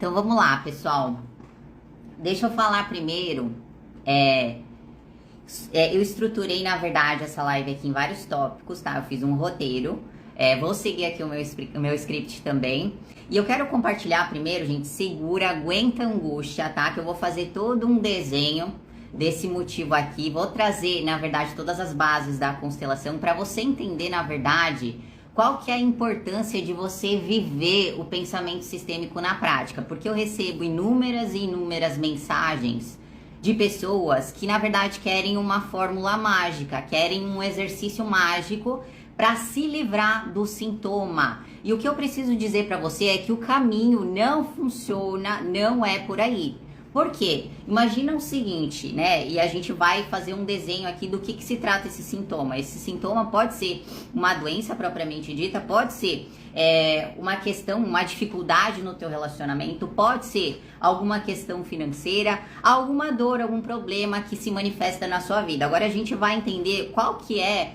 Então vamos lá, pessoal. Deixa eu falar primeiro. Eu estruturei, na verdade, essa live aqui em vários tópicos, tá? Eu fiz um roteiro. Vou seguir aqui o meu script também. E eu quero compartilhar primeiro, gente, segura, aguenta a angústia, tá? Que eu vou fazer todo um desenho desse motivo aqui. Vou trazer, na verdade, todas as bases da constelação para você entender, na verdade, qual que é a importância de você viver o pensamento sistêmico na prática. Porque eu recebo inúmeras e inúmeras mensagens de pessoas que, na verdade, querem uma fórmula mágica, querem um exercício mágico para se livrar do sintoma. E o que eu preciso dizer para você é que o caminho não funciona, não é por aí. Por quê? Imagina o seguinte, né? E a gente vai fazer um desenho aqui do que se trata esse sintoma. Esse sintoma pode ser uma doença propriamente dita, pode ser uma questão, uma dificuldade no teu relacionamento, pode ser alguma questão financeira, alguma dor, algum problema que se manifesta na sua vida. Agora a gente vai entender qual que é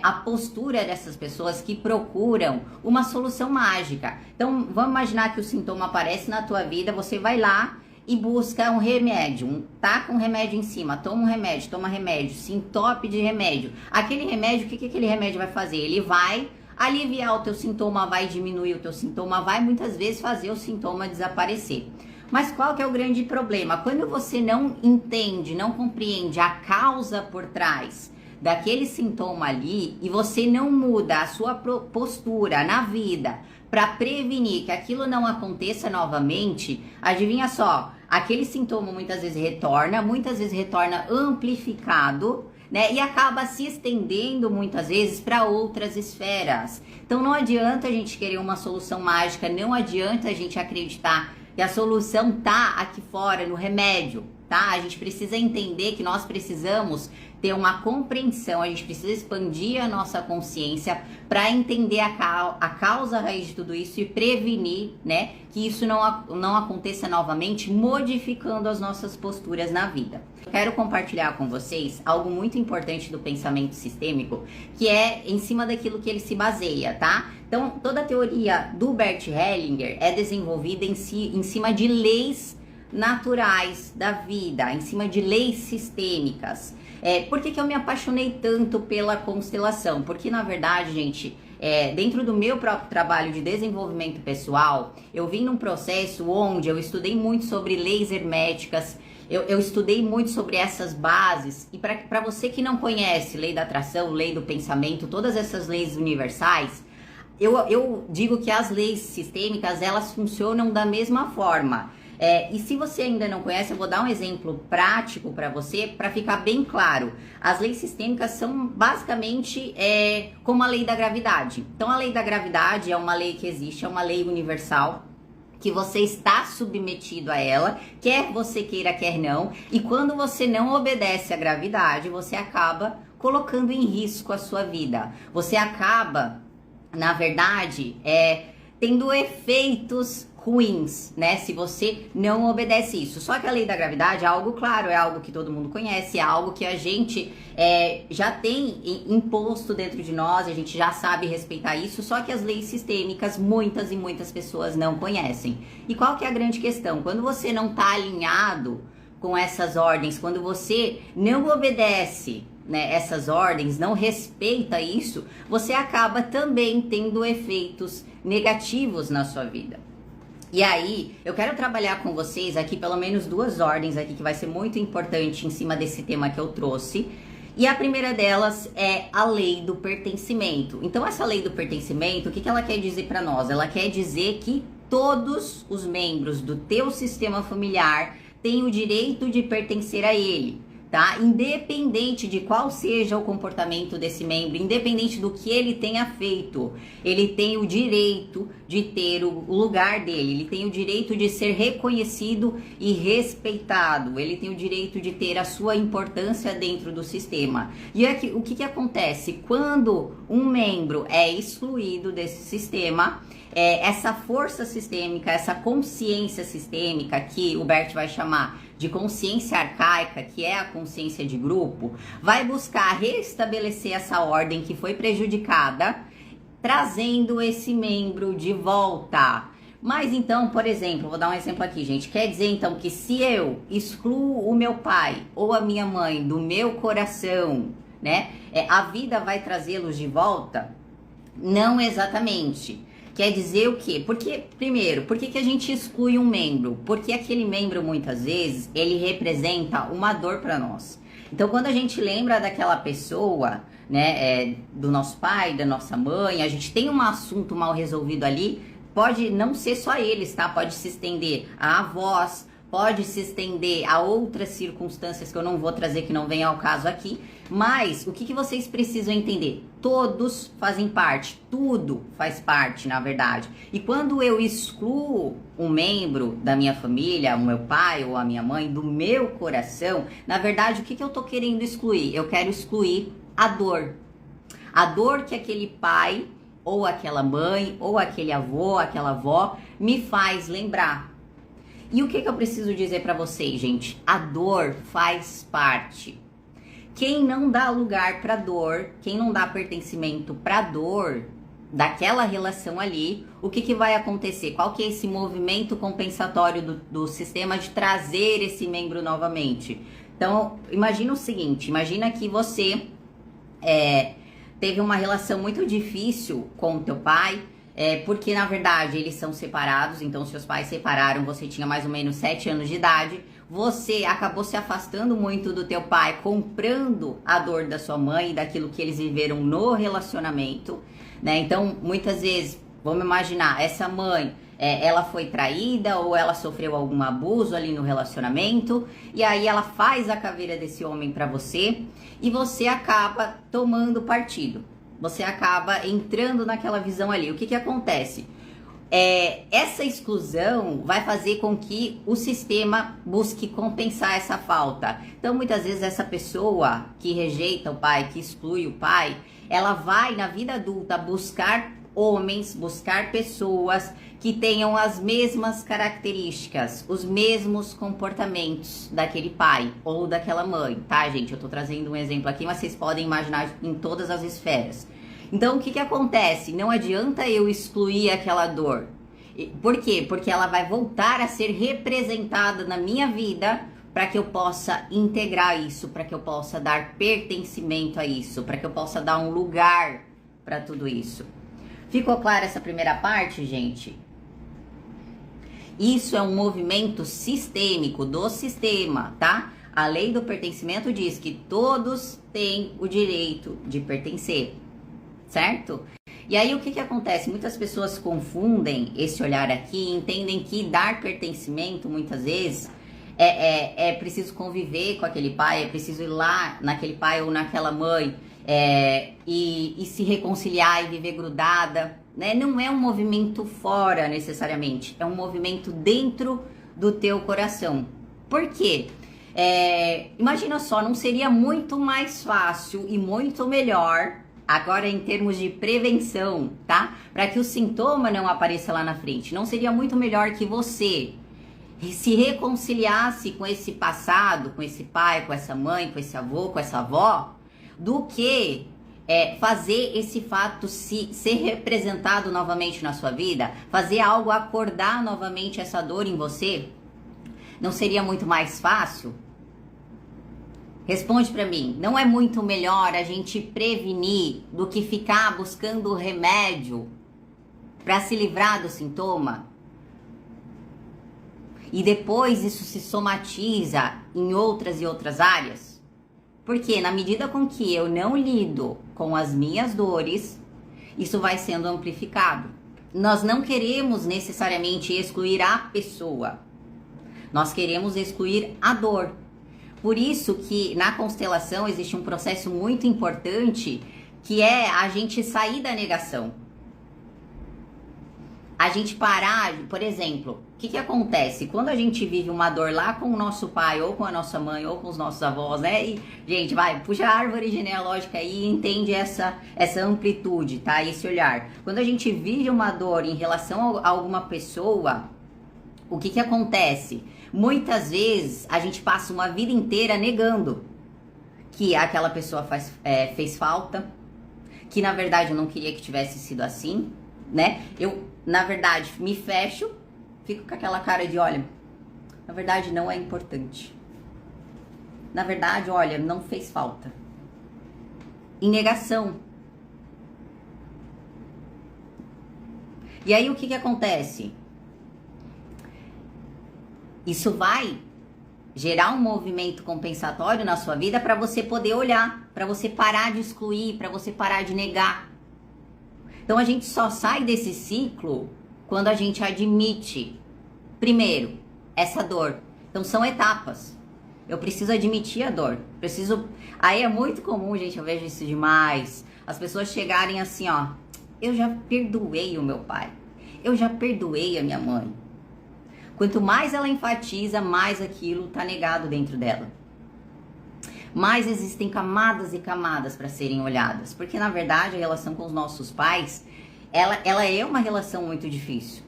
a postura dessas pessoas que procuram uma solução mágica. Então, vamos imaginar que o sintoma aparece na tua vida, você vai lá e busca um remédio, tá com um remédio em cima, toma um remédio, toma remédio, se entope de remédio. Aquele remédio, o que aquele remédio vai fazer? Ele vai aliviar o teu sintoma, vai diminuir o teu sintoma, vai muitas vezes fazer o sintoma desaparecer. Mas qual que é o grande problema? Quando você não entende, não compreende a causa por trás daquele sintoma ali e você não muda a sua postura na vida para prevenir que aquilo não aconteça novamente, adivinha só, aquele sintoma muitas vezes retorna amplificado, né? E acaba se estendendo muitas vezes para outras esferas. Então não adianta a gente querer uma solução mágica, não adianta a gente acreditar que a solução tá aqui fora no remédio, tá? A gente precisa entender que nós precisamos ter uma compreensão, a gente precisa expandir a nossa consciência para entender a causa raiz de tudo isso e prevenir, né, que isso não aconteça novamente, modificando as nossas posturas na vida. Eu quero compartilhar com vocês algo muito importante do pensamento sistêmico, que é em cima daquilo que ele se baseia, tá? Então, toda a teoria do Bert Hellinger é desenvolvida em cima de leis naturais da vida, em cima de leis sistêmicas. Por que eu me apaixonei tanto pela constelação? Porque, na verdade, gente, dentro do meu próprio trabalho de desenvolvimento pessoal, eu vim num processo onde eu estudei muito sobre leis herméticas, eu estudei muito sobre essas bases, e para você que não conhece lei da atração, lei do pensamento, todas essas leis universais, eu digo que as leis sistêmicas, elas funcionam da mesma forma. E se você ainda não conhece, eu vou dar um exemplo prático para você, para ficar bem claro. As leis sistêmicas são basicamente como a lei da gravidade. Então, a lei da gravidade é uma lei que existe, é uma lei universal, que você está submetido a ela, quer você queira, quer não. E quando você não obedece à gravidade, você acaba colocando em risco a sua vida. Você acaba, na verdade, tendo efeitos ruins, né? Se você não obedece isso. Só que a lei da gravidade é algo claro, é algo que todo mundo conhece, é algo que a gente já tem imposto dentro de nós, a gente já sabe respeitar isso, só que as leis sistêmicas, muitas e muitas pessoas não conhecem. E qual que é a grande questão? Quando você não tá alinhado com essas ordens, quando você não obedece, né, essas ordens, não respeita isso, você acaba também tendo efeitos negativos na sua vida. E aí, eu quero trabalhar com vocês aqui pelo menos duas ordens aqui que vai ser muito importante em cima desse tema que eu trouxe. E a primeira delas é a lei do pertencimento. Então, essa lei do pertencimento, o que ela quer dizer para nós? Ela quer dizer que todos os membros do teu sistema familiar têm o direito de pertencer a ele, tá? Independente de qual seja o comportamento desse membro, independente do que ele tenha feito, ele tem o direito de ter o lugar dele, ele tem o direito de ser reconhecido e respeitado, ele tem o direito de ter a sua importância dentro do sistema. E aqui, o que acontece? Quando um membro é excluído desse sistema, essa força sistêmica, essa consciência sistêmica, que o Bert vai chamar de consciência arcaica, que é a consciência de grupo, vai buscar restabelecer essa ordem que foi prejudicada, trazendo esse membro de volta. Mas então, por exemplo, vou dar um exemplo aqui, gente. Quer dizer então que se eu excluo o meu pai ou a minha mãe do meu coração, né, a vida vai trazê-los de volta? Não exatamente. Quer dizer o quê? Porque, primeiro, por que a gente exclui um membro? Porque aquele membro, muitas vezes, ele representa uma dor para nós. Então, quando a gente lembra daquela pessoa, né, do nosso pai, da nossa mãe, a gente tem um assunto mal resolvido ali, pode não ser só eles, tá? Pode se estender a avós, pode se estender a outras circunstâncias que eu não vou trazer, que não vem ao caso aqui. Mas o que vocês precisam entender? Todos fazem parte, tudo faz parte, na verdade. E quando eu excluo um membro da minha família, o meu pai ou a minha mãe, do meu coração, na verdade, o que eu tô querendo excluir? Eu quero excluir a dor. A dor que aquele pai, ou aquela mãe, ou aquele avô, aquela avó, me faz lembrar. E o que eu preciso dizer pra vocês, gente? A dor faz parte. Quem não dá lugar pra dor, quem não dá pertencimento pra dor daquela relação ali, o que vai acontecer? Qual que é esse movimento compensatório do sistema de trazer esse membro novamente? Então, imagina o seguinte, imagina que você teve uma relação muito difícil com o teu pai, porque na verdade eles são separados, então seus pais separaram, você tinha mais ou menos 7 anos de idade, você acabou se afastando muito do teu pai, comprando a dor da sua mãe, daquilo que eles viveram no relacionamento, né? Então, muitas vezes, vamos imaginar, essa mãe, ela foi traída ou ela sofreu algum abuso ali no relacionamento, e aí ela faz a caveira desse homem pra você, e você acaba tomando partido. Você acaba entrando naquela visão ali. O que acontece? Essa exclusão vai fazer com que o sistema busque compensar essa falta. Então, muitas vezes, essa pessoa que rejeita o pai, que exclui o pai, ela vai, na vida adulta, buscar homens, buscar pessoas que tenham as mesmas características, os mesmos comportamentos daquele pai ou daquela mãe, tá, gente? Eu tô trazendo um exemplo aqui, mas vocês podem imaginar em todas as esferas. Então, o que acontece? Não adianta eu excluir aquela dor. Por quê? Porque ela vai voltar a ser representada na minha vida para que eu possa integrar isso, para que eu possa dar pertencimento a isso, para que eu possa dar um lugar para tudo isso. Ficou clara essa primeira parte, gente? Isso é um movimento sistêmico do sistema, tá? A lei do pertencimento diz que todos têm o direito de pertencer. Certo? E aí o que acontece? Muitas pessoas confundem esse olhar aqui e entendem que dar pertencimento, muitas vezes, é preciso conviver com aquele pai, é preciso ir lá naquele pai ou naquela mãe e se reconciliar e viver grudada, né? Não é um movimento fora, necessariamente, é um movimento dentro do teu coração. Por quê? Imagina só, não seria muito mais fácil e muito melhor... Agora, em termos de prevenção, tá? Para que o sintoma não apareça lá na frente. Não seria muito melhor que você se reconciliasse com esse passado, com esse pai, com essa mãe, com esse avô, com essa avó, do que fazer esse fato ser representado novamente na sua vida? Fazer algo acordar novamente essa dor em você? Não seria muito mais fácil? Responde pra mim, não é muito melhor a gente prevenir do que ficar buscando remédio para se livrar do sintoma? E depois isso se somatiza em outras e outras áreas? Porque na medida com que eu não lido com as minhas dores, isso vai sendo amplificado. Nós não queremos necessariamente excluir a pessoa, nós queremos excluir a dor. Por isso que na constelação existe um processo muito importante, que é a gente sair da negação. A gente parar, por exemplo, o que acontece? Quando a gente vive uma dor lá com o nosso pai, ou com a nossa mãe, ou com os nossos avós, né? E, gente, puxa a árvore genealógica aí e entende essa amplitude, tá? Esse olhar. Quando a gente vive uma dor em relação a alguma pessoa, o que acontece? Muitas vezes a gente passa uma vida inteira negando que aquela pessoa fez falta, que na verdade eu não queria que tivesse sido assim, né? na verdade, me fecho, fico com aquela cara de, olha, na verdade não é importante. Na verdade, olha, não fez falta. Em negação. E aí o que acontece? Isso vai gerar um movimento compensatório na sua vida para você poder olhar, para você parar de excluir, para você parar de negar. Então a gente só sai desse ciclo quando a gente admite, primeiro, essa dor. Então são etapas. Eu preciso admitir a dor. Aí é muito comum, gente, eu vejo isso demais. As pessoas chegarem assim, ó, eu já perdoei o meu pai. Eu já perdoei a minha mãe. Quanto mais ela enfatiza, mais aquilo tá negado dentro dela. Mais existem camadas e camadas para serem olhadas. Porque, na verdade, a relação com os nossos pais, ela é uma relação muito difícil.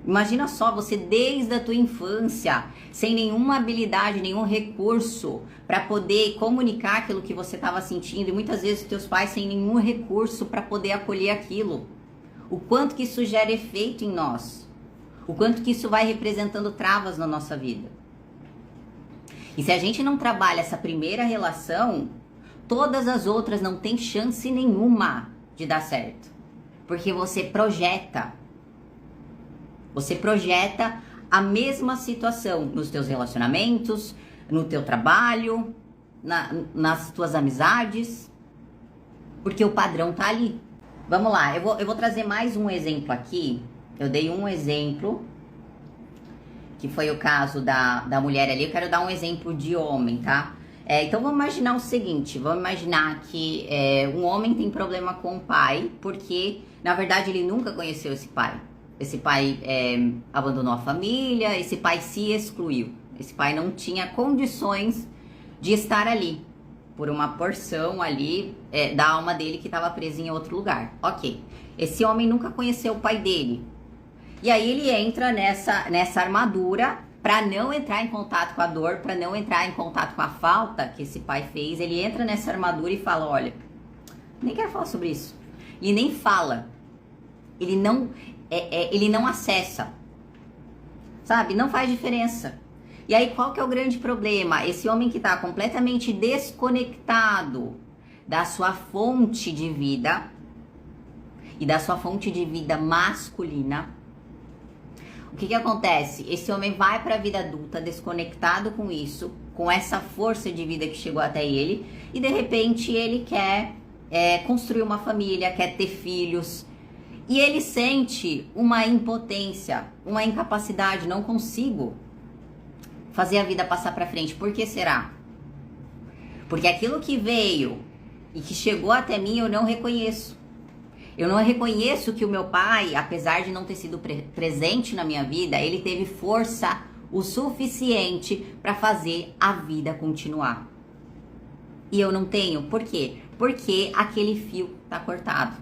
Imagina só, você desde a tua infância, sem nenhuma habilidade, nenhum recurso para poder comunicar aquilo que você estava sentindo. E muitas vezes os teus pais sem nenhum recurso para poder acolher aquilo. O quanto que isso gera efeito em nós. O quanto que isso vai representando travas na nossa vida. E se a gente não trabalha essa primeira relação, todas as outras não tem chance nenhuma de dar certo. Porque você projeta. Você projeta a mesma situação nos teus relacionamentos, no teu trabalho, nas tuas amizades. Porque o padrão tá ali. Vamos lá, eu vou trazer mais um exemplo aqui. Eu dei um exemplo, que foi o caso da mulher ali. Eu quero dar um exemplo de homem, tá? Então vamos imaginar o seguinte, vamos imaginar que um homem tem problema com o pai, porque na verdade ele nunca conheceu esse pai. Esse pai abandonou a família, esse pai se excluiu. Esse pai não tinha condições de estar ali, por uma porção ali da alma dele que estava presa em outro lugar. Ok, esse homem nunca conheceu o pai dele. E aí ele entra nessa armadura para não entrar em contato com a dor, para não entrar em contato com a falta que esse pai fez. Ele entra nessa armadura e fala, olha, nem quero falar sobre isso. E nem fala. Ele não acessa. Sabe? Não faz diferença. E aí qual que é o grande problema? Esse homem que está completamente desconectado da sua fonte de vida e da sua fonte de vida masculina. O que acontece? Esse homem vai para a vida adulta desconectado com isso, com essa força de vida que chegou até ele, e de repente ele quer construir uma família, quer ter filhos, e ele sente uma impotência, uma incapacidade, não consigo fazer a vida passar para frente. Por que será? Porque aquilo que veio e que chegou até mim eu não reconheço. Eu não reconheço que o meu pai, apesar de não ter sido presente na minha vida, ele teve força o suficiente para fazer a vida continuar. E eu não tenho. Por quê? Porque aquele fio tá cortado.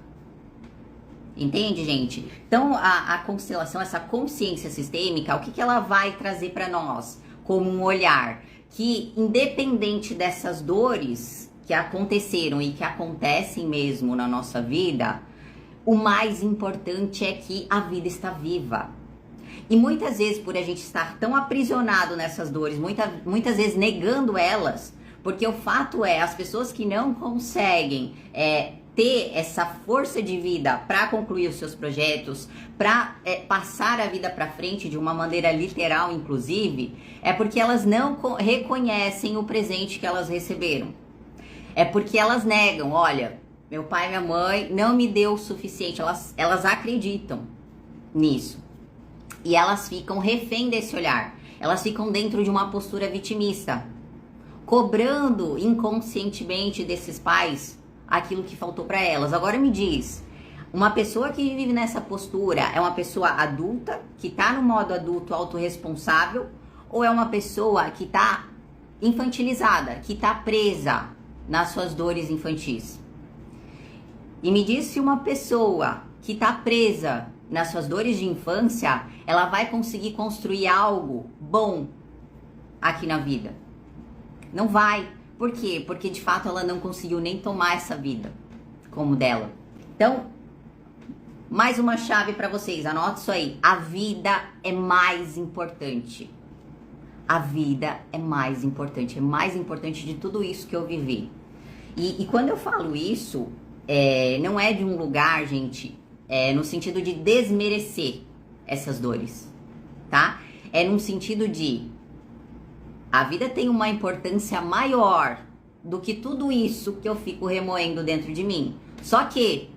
Entende, gente? Então, a constelação, essa consciência sistêmica, o que ela vai trazer para nós? Como um olhar que, independente dessas dores que aconteceram e que acontecem mesmo na nossa vida, o mais importante é que a vida está viva. E muitas vezes, por a gente estar tão aprisionado nessas dores, muitas vezes negando elas, porque o fato é, as pessoas que não conseguem ter essa força de vida para concluir os seus projetos, para passar a vida para frente de uma maneira literal, inclusive, é porque elas não reconhecem o presente que elas receberam. É porque elas negam, olha, meu pai e minha mãe não me deu o suficiente. Elas acreditam nisso. E elas ficam refém desse olhar. Elas ficam dentro de uma postura vitimista, cobrando inconscientemente desses pais aquilo que faltou para elas. Agora me diz, uma pessoa que vive nessa postura é uma pessoa adulta, que tá no modo adulto autorresponsável, ou é uma pessoa que tá infantilizada, que tá presa nas suas dores infantis? E me diz se uma pessoa que está presa nas suas dores de infância, ela vai conseguir construir algo bom aqui na vida. Não vai. Por quê? Porque de fato ela não conseguiu nem tomar essa vida como dela. Então, Mais uma chave para vocês, anota isso aí. A vida é mais importante. A vida é mais importante de tudo isso que eu vivi. E quando eu falo isso, não é de um lugar, gente, no sentido de desmerecer essas dores, tá? É num sentido de a vida tem uma importância maior do que tudo isso que eu fico remoendo dentro de mim. Só que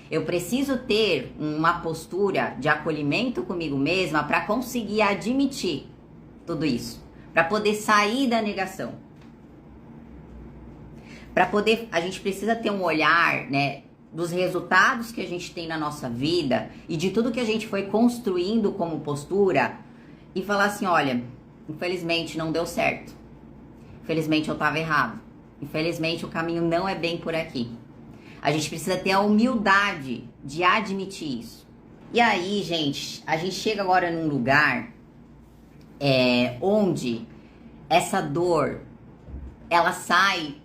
eu preciso ter uma postura de acolhimento comigo mesma para conseguir admitir tudo isso, para poder sair da negação. Para poder, a gente precisa ter um olhar, né, dos resultados que a gente tem na nossa vida e de tudo que a gente foi construindo como postura e falar assim, olha, infelizmente não deu certo. Infelizmente eu estava errado. Infelizmente o caminho não é bem por aqui. A gente precisa ter a humildade de admitir isso. E aí, gente, a gente chega agora num lugar onde essa dor, ela sai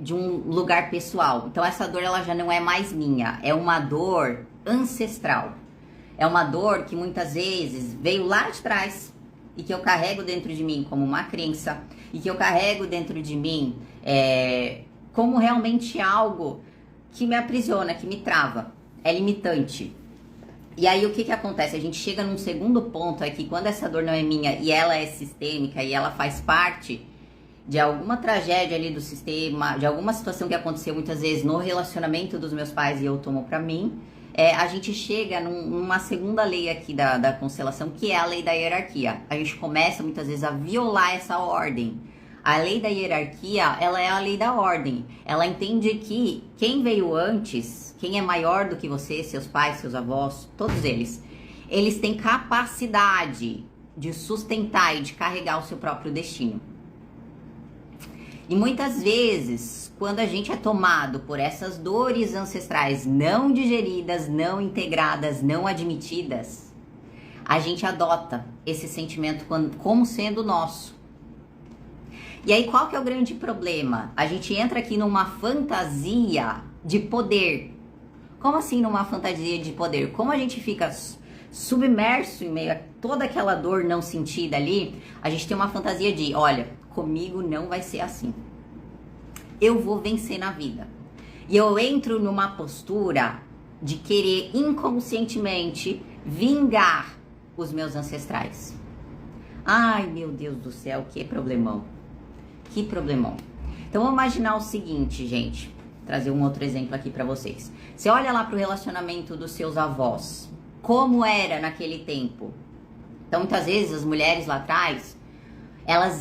de um lugar pessoal. Então essa dor, ela já não é mais minha. É uma dor ancestral. É uma dor que muitas vezes veio lá de trás e que eu carrego dentro de mim como uma crença e que eu carrego dentro de mim como realmente algo que me aprisiona, que me trava, é limitante. E aí o que acontece? A gente chega num segundo ponto aqui, quando essa dor não é minha e ela é sistêmica e ela faz parte de alguma tragédia ali do sistema, de alguma situação que aconteceu muitas vezes no relacionamento dos meus pais e eu tomo pra mim, a gente chega numa segunda lei aqui da constelação, que é a lei da hierarquia. A gente começa muitas vezes a violar essa ordem. A lei da hierarquia, ela é a lei da ordem. Ela entende que quem veio antes, quem é maior do que você, seus pais, seus avós, todos eles têm capacidade de sustentar e de carregar o seu próprio destino. E muitas vezes, quando a gente é tomado por essas dores ancestrais não digeridas, não integradas, não admitidas, a gente adota esse sentimento como sendo nosso. E aí, qual que é o grande problema? A gente entra aqui numa fantasia de poder. Como assim numa fantasia de poder? Como a gente fica submerso em meio a toda aquela dor não sentida ali, a gente tem uma fantasia de, olha, comigo não vai ser assim. Eu vou vencer na vida. E eu entro numa postura de querer inconscientemente vingar os meus ancestrais. Ai, meu Deus do céu, que problemão. Que problemão. Então vamos imaginar o seguinte, gente. Trazer um outro exemplo aqui pra vocês. Você olha lá pro relacionamento dos seus avós. Como era naquele tempo? Então muitas vezes as mulheres lá atrás, elas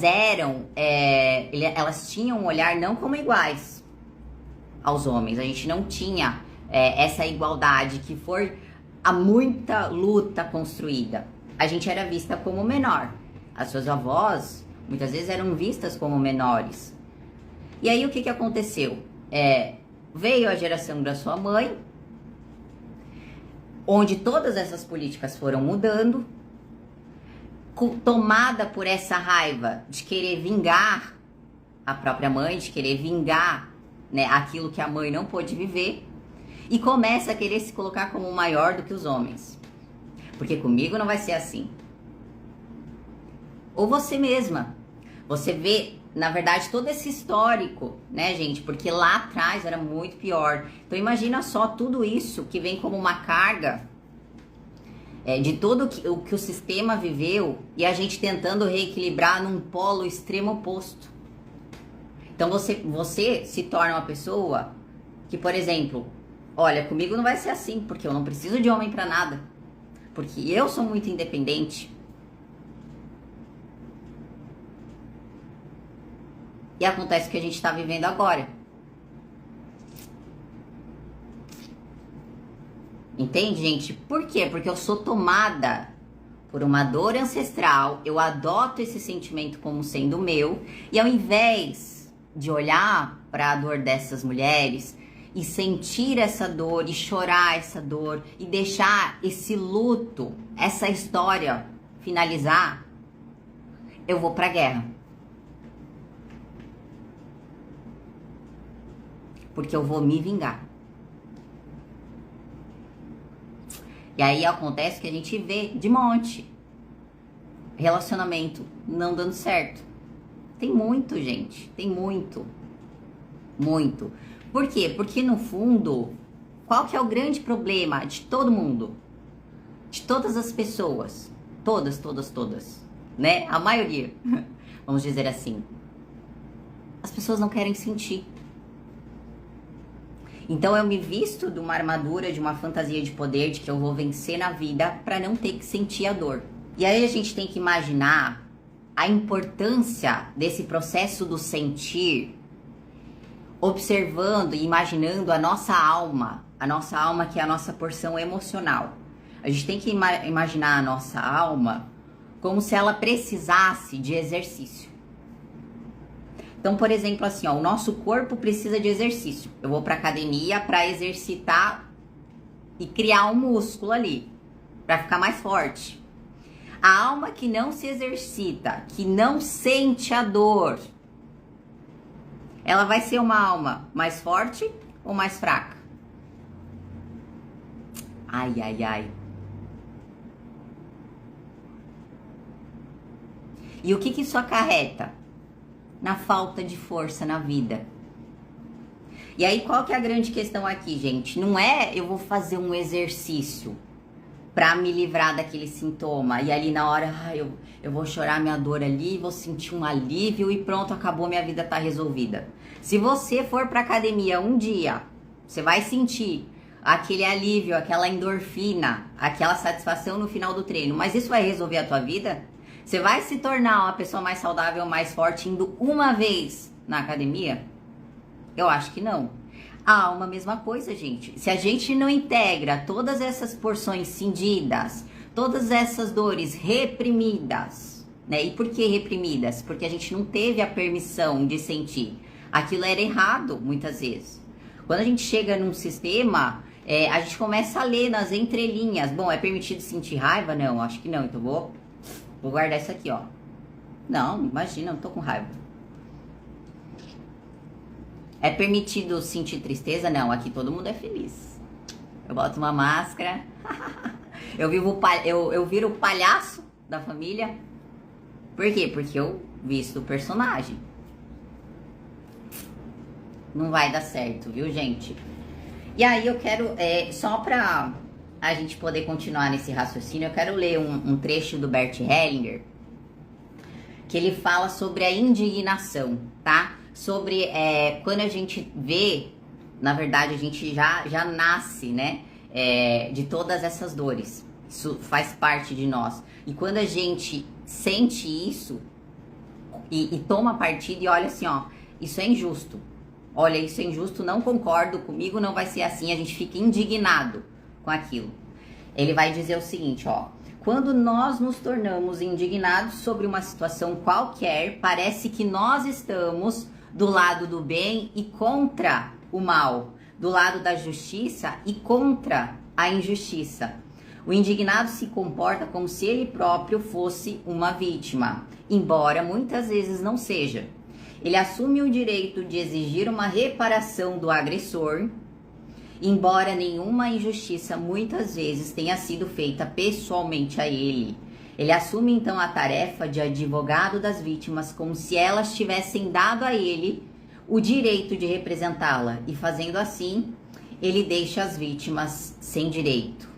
tinham um olhar não como iguais aos homens. A gente não tinha essa igualdade que foi a muita luta construída. A gente era vista como menor. As suas avós muitas vezes eram vistas como menores. E aí o que aconteceu? Veio a geração da sua mãe, onde todas essas políticas foram mudando, tomada por essa raiva de querer vingar a própria mãe, de querer vingar, né, aquilo que a mãe não pôde viver, e começa a querer se colocar como maior do que os homens. Porque comigo não vai ser assim. Ou você mesma. Você vê, na verdade, todo esse histórico, né, gente? Porque lá atrás era muito pior. Então imagina só tudo isso que vem como uma carga de tudo o que o sistema viveu e a gente tentando reequilibrar num polo extremo oposto. Então você se torna uma pessoa que, por exemplo, olha, comigo não vai ser assim, porque eu não preciso de homem pra nada. Porque eu sou muito independente. E acontece o que a gente está vivendo agora. Entende, gente? Por quê? Porque eu sou tomada por uma dor ancestral, eu adoto esse sentimento como sendo meu, e ao invés de olhar para a dor dessas mulheres e sentir essa dor e chorar essa dor e deixar esse luto, essa história finalizar, eu vou para a guerra. Porque eu vou me vingar. E aí acontece que a gente vê de monte relacionamento não dando certo. Tem muito, gente, tem muito, muito. Por quê? Porque no fundo, qual que é o grande problema de todo mundo? De todas as pessoas, todas, né? A maioria, vamos dizer assim. As pessoas não querem sentir. Então eu me visto de uma armadura, de uma fantasia de poder, de que eu vou vencer na vida para não ter que sentir a dor. E aí a gente tem que imaginar a importância desse processo do sentir, observando e imaginando a nossa alma que é a nossa porção emocional. A gente tem que imaginar a nossa alma como se ela precisasse de exercício. Então, por exemplo, assim, ó, o nosso corpo precisa de exercício. Eu vou pra academia para exercitar e criar um músculo ali, para ficar mais forte. A alma que não se exercita, que não sente a dor, ela vai ser uma alma mais forte ou mais fraca? Ai, ai, ai. E o que isso acarreta? Na falta de força na vida. E aí, qual que é a grande questão aqui, gente? Não é eu vou fazer um exercício pra me livrar daquele sintoma. E ali na hora, eu vou chorar minha dor ali, vou sentir um alívio e pronto, acabou, minha vida tá resolvida. Se você for pra academia um dia, você vai sentir aquele alívio, aquela endorfina, aquela satisfação no final do treino. Mas isso vai resolver a tua vida? Você vai se tornar uma pessoa mais saudável, mais forte, indo uma vez na academia? Eu acho que não. A alma, mesma coisa, gente. Se a gente não integra todas essas porções cindidas, todas essas dores reprimidas, né? E por que reprimidas? Porque a gente não teve a permissão de sentir. Aquilo era errado, muitas vezes. Quando a gente chega num sistema, a gente começa a ler nas entrelinhas. Bom, é permitido sentir raiva? Não, acho que não. Então vou guardar isso aqui, ó. Não, imagina, não tô com raiva. É permitido sentir tristeza? Não, aqui todo mundo é feliz. Eu boto uma máscara. Eu viro o palhaço da família. Por quê? Porque eu visto o personagem. Não vai dar certo, viu, gente? E aí eu quero, só pra a gente poder continuar nesse raciocínio, eu quero ler um trecho do Bert Hellinger, que ele fala sobre a indignação, tá? Sobre quando a gente vê, na verdade a gente já nasce, né? De todas essas dores. Isso faz parte de nós. E quando a gente sente isso e toma partido e olha assim, ó, isso é injusto. Olha, isso é injusto, não concordo, comigo não vai ser assim, a gente fica indignado com aquilo. Ele vai dizer o seguinte, ó: quando nós nos tornamos indignados sobre uma situação qualquer, parece que nós estamos do lado do bem e contra o mal, do lado da justiça e contra a injustiça. O indignado se comporta como se ele próprio fosse uma vítima, embora muitas vezes não seja. Ele assume o direito de exigir uma reparação do agressor, embora nenhuma injustiça muitas vezes tenha sido feita pessoalmente a ele. Ele assume então a tarefa de advogado das vítimas, como se elas tivessem dado a ele o direito de representá-la, e fazendo assim, ele deixa as vítimas sem direito.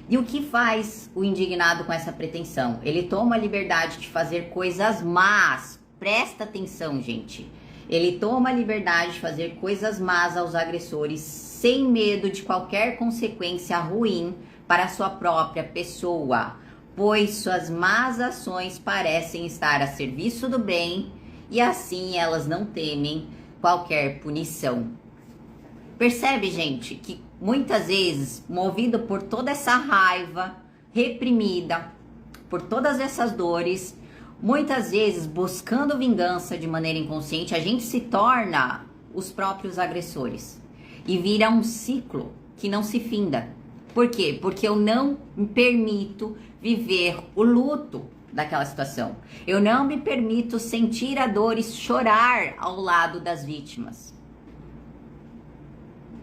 E o que faz o indignado com essa pretensão? Ele toma a liberdade de fazer coisas más. Presta atenção, gente. Ele toma a liberdade de fazer coisas más aos agressores sem medo de qualquer consequência ruim para a sua própria pessoa, pois suas más ações parecem estar a serviço do bem e assim elas não temem qualquer punição. Percebe, gente, que muitas vezes, movido por toda essa raiva reprimida, por todas essas dores, muitas vezes buscando vingança de maneira inconsciente, a gente se torna os próprios agressores e vira um ciclo que não se finda. Por quê? Porque eu não me permito viver o luto daquela situação. Eu não me permito sentir a dor e chorar ao lado das vítimas.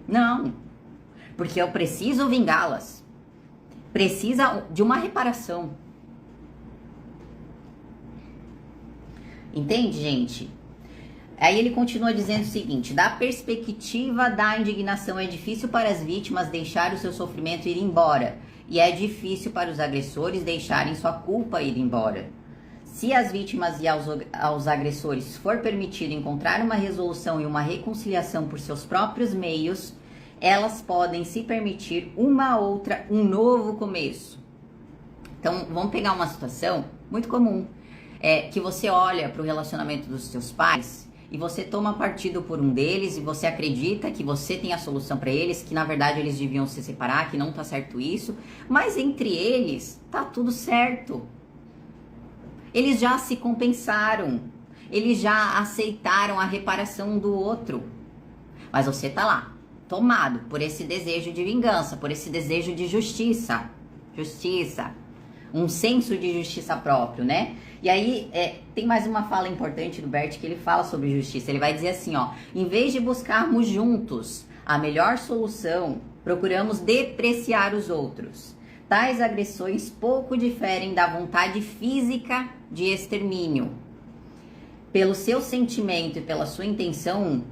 Não, porque eu preciso vingá-las. precisa de uma reparação. Entende, gente? Aí ele continua dizendo o seguinte: da perspectiva da indignação, é difícil para as vítimas deixar o seu sofrimento ir embora, e é difícil para os agressores deixarem sua culpa ir embora. Se às vítimas e aos agressores for permitido encontrar uma resolução e uma reconciliação por seus próprios meios, elas podem se permitir um novo começo. Então, vamos pegar uma situação muito comum, que você olha para o relacionamento dos seus pais e você toma partido por um deles e você acredita que você tem a solução para eles, que na verdade eles deviam se separar, que não tá certo isso, mas entre eles tá tudo certo. Eles já se compensaram, eles já aceitaram a reparação um do outro. Mas você tá lá, tomado por esse desejo de vingança, por esse desejo de justiça. Um senso de justiça próprio, né? E aí, tem mais uma fala importante do Bert que ele fala sobre justiça. Ele vai dizer assim, ó: em vez de buscarmos juntos a melhor solução, procuramos depreciar os outros. Tais agressões pouco diferem da vontade física de extermínio. Pelo seu sentimento e pela sua intenção,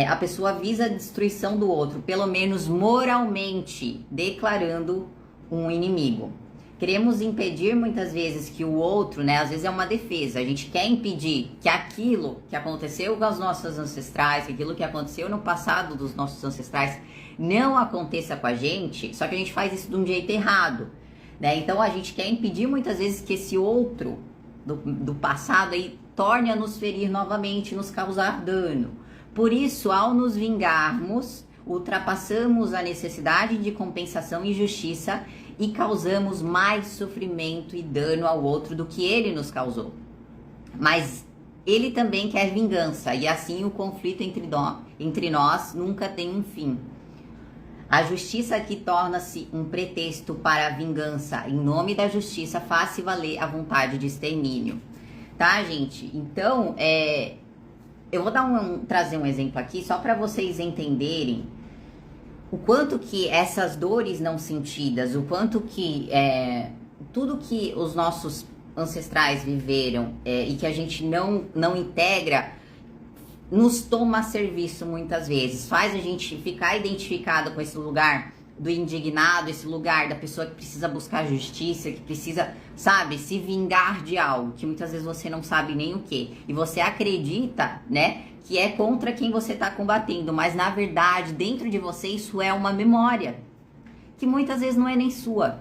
a pessoa visa a destruição do outro, pelo menos moralmente, declarando um inimigo. Queremos impedir muitas vezes que o outro, né, às vezes é uma defesa, a gente quer impedir que aquilo que aconteceu com os nossos ancestrais, aquilo que aconteceu no passado dos nossos ancestrais, não aconteça com a gente, só que a gente faz isso de um jeito errado, né? Então a gente quer impedir muitas vezes que esse outro do passado aí torne a nos ferir novamente, nos causar dano. Por isso, ao nos vingarmos, ultrapassamos a necessidade de compensação e justiça e causamos mais sofrimento e dano ao outro do que ele nos causou. Mas ele também quer vingança, e assim o conflito entre nós nunca tem um fim. A justiça aqui torna-se um pretexto para a vingança. Em nome da justiça, faz-se valer a vontade de extermínio. Tá, gente? Então, eu vou trazer um exemplo aqui só para vocês entenderem o quanto que essas dores não sentidas, o quanto que tudo que os nossos ancestrais viveram e que a gente não integra, nos toma a serviço muitas vezes, faz a gente ficar identificado com esse lugar do indignado, esse lugar da pessoa que precisa buscar justiça, que precisa, sabe, se vingar de algo, que muitas vezes você não sabe nem o que, e você acredita, né, que é contra quem você está combatendo, mas na verdade, dentro de você, isso é uma memória, que muitas vezes não é nem sua.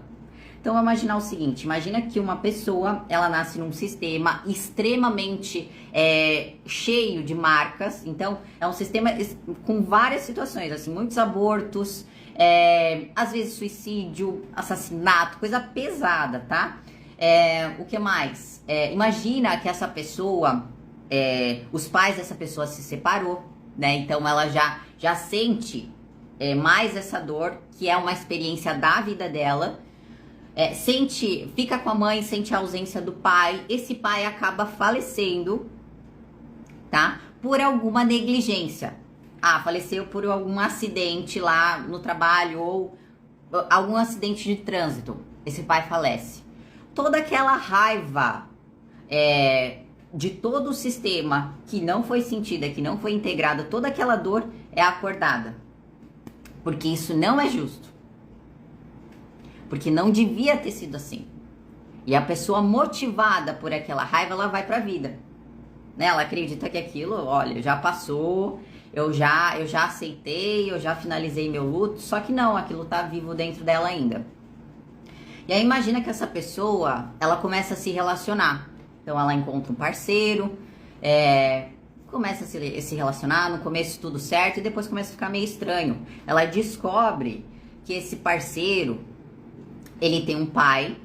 Então, vamos imaginar o seguinte, imagina que uma pessoa, ela nasce num sistema extremamente cheio de marcas, então é um sistema com várias situações, assim, muitos abortos, às vezes suicídio, assassinato, coisa pesada, tá? O que mais? Imagina que essa pessoa, os pais dessa pessoa se separou, né? Então ela já sente mais essa dor, que é uma experiência da vida dela, fica com a mãe, sente a ausência do pai, esse pai acaba falecendo, tá? Por alguma negligência. Faleceu por algum acidente lá no trabalho ou algum acidente de trânsito. Esse pai falece. Toda aquela raiva de todo o sistema que não foi sentida, que não foi integrada, toda aquela dor é acordada. Porque isso não é justo. Porque não devia ter sido assim. E a pessoa motivada por aquela raiva, ela vai pra vida. Né? Ela acredita que aquilo, olha, já passou, eu já aceitei, eu já finalizei meu luto, só que não, aquilo tá vivo dentro dela ainda. E aí imagina que essa pessoa, ela começa a se relacionar. Então ela encontra um parceiro, começa a se relacionar, no começo tudo certo, e depois começa a ficar meio estranho. Ela descobre que esse parceiro, ele tem um pai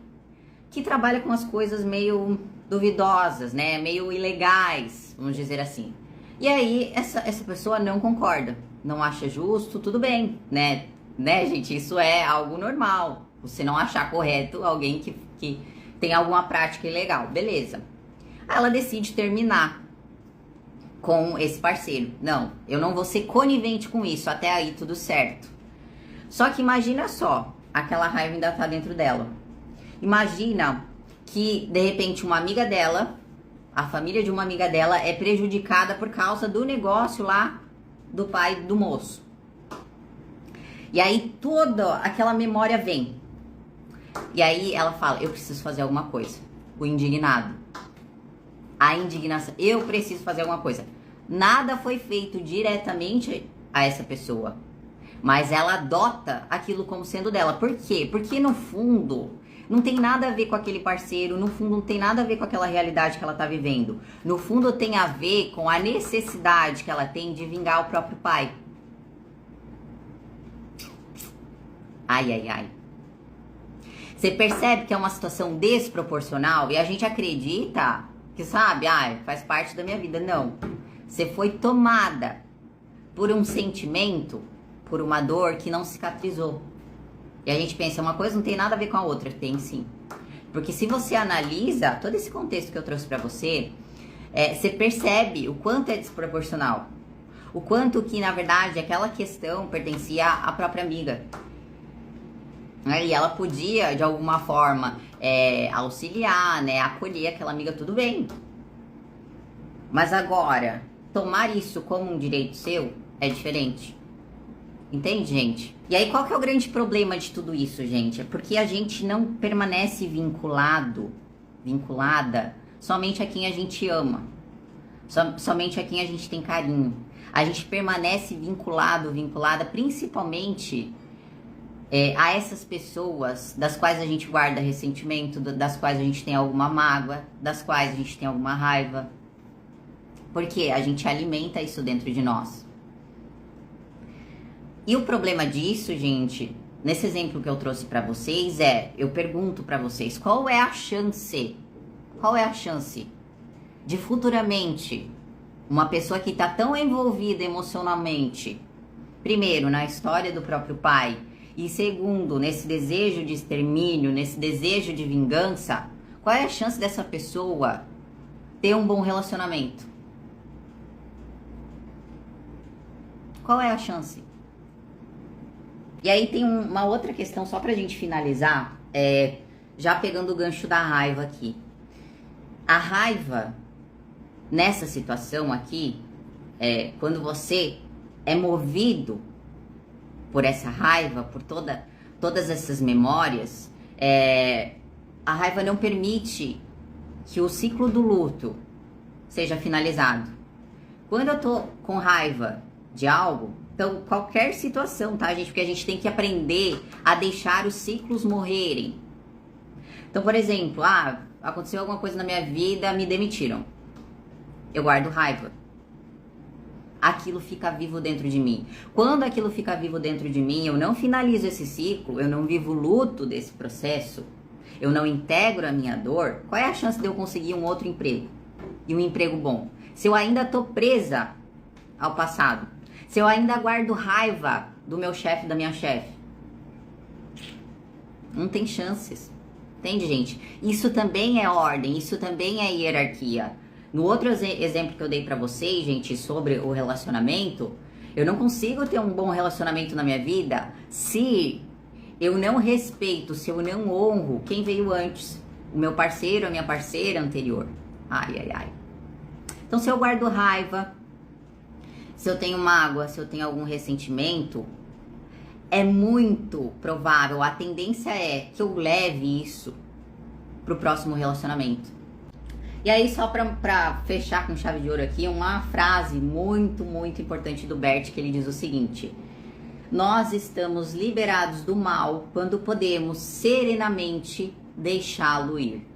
que trabalha com as coisas meio duvidosas, né? Meio ilegais, vamos dizer assim. E aí, essa pessoa não concorda, não acha justo, tudo bem, né? Gente, isso é algo normal. Você não achar correto alguém que tem alguma prática ilegal, beleza. Aí ela decide terminar com esse parceiro. Não, eu não vou ser conivente com isso, até aí tudo certo. Só que imagina só, aquela raiva ainda tá dentro dela. Imagina que, de repente, uma amiga dela, a família de uma amiga dela é prejudicada por causa do negócio lá do pai do moço. E aí toda aquela memória vem. E aí ela fala, eu preciso fazer alguma coisa. O indignado. A indignação. Eu preciso fazer alguma coisa. Nada foi feito diretamente a essa pessoa. Mas ela adota aquilo como sendo dela. Por quê? Porque no fundo não tem nada a ver com aquele parceiro. No fundo não tem nada a ver com aquela realidade que ela tá vivendo. No fundo tem a ver com a necessidade que ela tem de vingar o próprio pai. Ai, ai, ai. Você percebe que é uma situação desproporcional e a gente acredita que, sabe, faz parte da minha vida. Não. Você foi tomada por um sentimento, por uma dor que não cicatrizou. E a gente pensa, uma coisa não tem nada a ver com a outra. Tem sim. Porque se você analisa todo esse contexto que eu trouxe pra você, você percebe o quanto é desproporcional. O quanto que, na verdade, aquela questão pertencia à própria amiga. E ela podia, de alguma forma, auxiliar, né, acolher aquela amiga, tudo bem. Mas agora, tomar isso como um direito seu é diferente. Entende, gente? E aí, qual que é o grande problema de tudo isso, gente? É porque a gente não permanece vinculada, somente a quem a gente ama. Somente a quem a gente tem carinho. A gente permanece vinculada principalmente a essas pessoas das quais a gente guarda ressentimento, das quais a gente tem alguma mágoa, das quais a gente tem alguma raiva. Porque a gente alimenta isso dentro de nós. E o problema disso, gente, nesse exemplo que eu trouxe pra vocês eu pergunto pra vocês, qual é a chance de futuramente uma pessoa que tá tão envolvida emocionalmente, primeiro, na história do próprio pai, e segundo, nesse desejo de extermínio, nesse desejo de vingança, qual é a chance dessa pessoa ter um bom relacionamento? Qual é a chance? E aí tem uma outra questão, só pra gente finalizar, já pegando o gancho da raiva aqui. A raiva, nessa situação aqui, quando você é movido por essa raiva, por todas essas memórias, a raiva não permite que o ciclo do luto seja finalizado. Quando eu tô com raiva de algo, então qualquer situação, tá, gente? Porque a gente tem que aprender a deixar os ciclos morrerem. Então, por exemplo, aconteceu alguma coisa na minha vida, me demitiram. Eu guardo raiva. Aquilo fica vivo dentro de mim. Quando aquilo fica vivo dentro de mim, eu não finalizo esse ciclo, eu não vivo o luto desse processo, eu não integro a minha dor, qual é a chance de eu conseguir um outro emprego? E um emprego bom? Se eu ainda tô presa ao passado, se eu ainda guardo raiva do meu chefe, da minha chefe, não tem chances. Entende, gente? Isso também é ordem, isso também é hierarquia. No outro exemplo que eu dei pra vocês, gente, sobre o relacionamento, eu não consigo ter um bom relacionamento na minha vida se eu não respeito, se eu não honro quem veio antes. O meu parceiro, a minha parceira anterior. Ai, ai, ai. Então, se eu guardo raiva, se eu tenho mágoa, se eu tenho algum ressentimento, é muito provável, a tendência é que eu leve isso pro próximo relacionamento. E aí, só pra fechar com chave de ouro aqui, uma frase muito, muito importante do Bert, que ele diz o seguinte: nós estamos liberados do mal quando podemos serenamente deixá-lo ir.